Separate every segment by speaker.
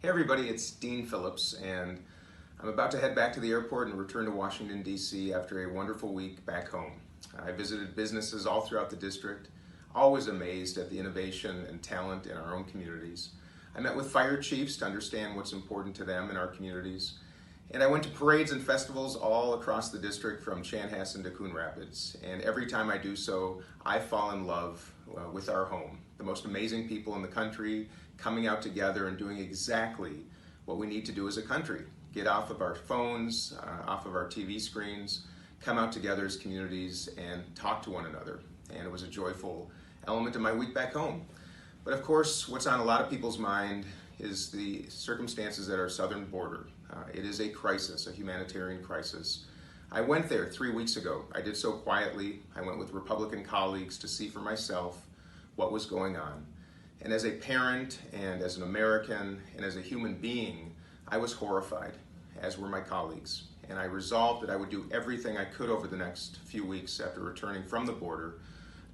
Speaker 1: Hey everybody, it's Dean Phillips, and I'm about to head back to the airport and return to Washington, D.C. after a wonderful week back home. I visited businesses all throughout the district, always amazed at the innovation and talent in our own communities. I met with fire chiefs to understand what's important to them in our communities, and I went to parades and festivals all across the district from Chanhassen to Coon Rapids. And every time I do so, I fall in love with our home. The most amazing people in the country coming out together and doing exactly what we need to do as a country. Get off of our phones, off of our TV screens, come out together as communities and talk to one another. And it was a joyful element of my week back home. But of course, what's on a lot of people's mind is the circumstances at our southern border. It is a crisis, a humanitarian crisis. I went there 3 weeks ago. I did so quietly. I went with Republican colleagues to see for myself what was going on. And as a parent, and as an American, and as a human being, I was horrified, as were my colleagues. And I resolved that I would do everything I could over the next few weeks after returning from the border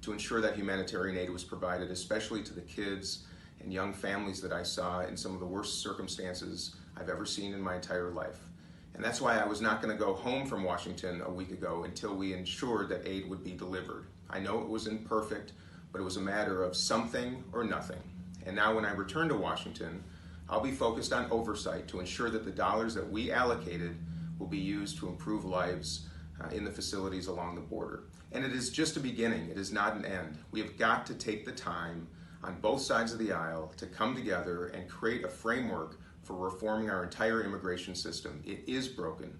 Speaker 1: to ensure that humanitarian aid was provided, especially to the kids and young families that I saw in some of the worst circumstances I've ever seen in my entire life. And that's why I was not going to go home from Washington a week ago until we ensured that aid would be delivered. I know it was imperfect, but it was a matter of something or nothing. And now when I return to Washington, I'll be focused on oversight to ensure that the dollars that we allocated will be used to improve lives in the facilities along the border. And it is just a beginning, it is not an end. We have got to take the time on both sides of the aisle to come together and create a framework for reforming our entire immigration system. It is broken.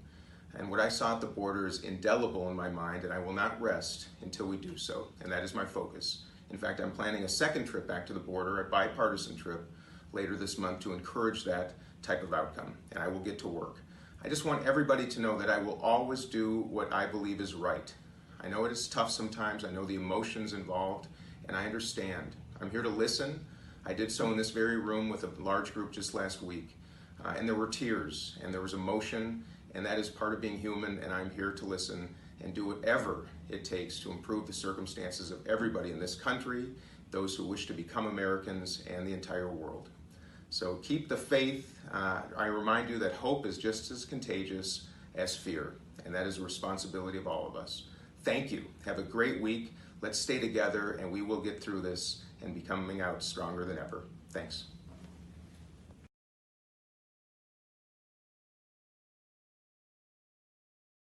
Speaker 1: And what I saw at the border is indelible in my mind, and I will not rest until we do so. And that is my focus. In fact, I'm planning a second trip back to the border, a bipartisan trip, later this month to encourage that type of outcome, and I will get to work. I just want everybody to know that I will always do what I believe is right. I know it is tough sometimes, I know the emotions involved, and I understand. I'm here to listen. I did so in this very room with a large group just last week, and there were tears, and there was emotion, and that is part of being human, and I'm here to listen and do whatever it takes to improve the circumstances of everybody in this country, those who wish to become Americans, and the entire world. So keep the faith. I remind you that hope is just as contagious as fear, and that is a responsibility of all of us. Thank you. Have a great week. Let's stay together, and we will get through this and be coming out stronger than ever. Thanks.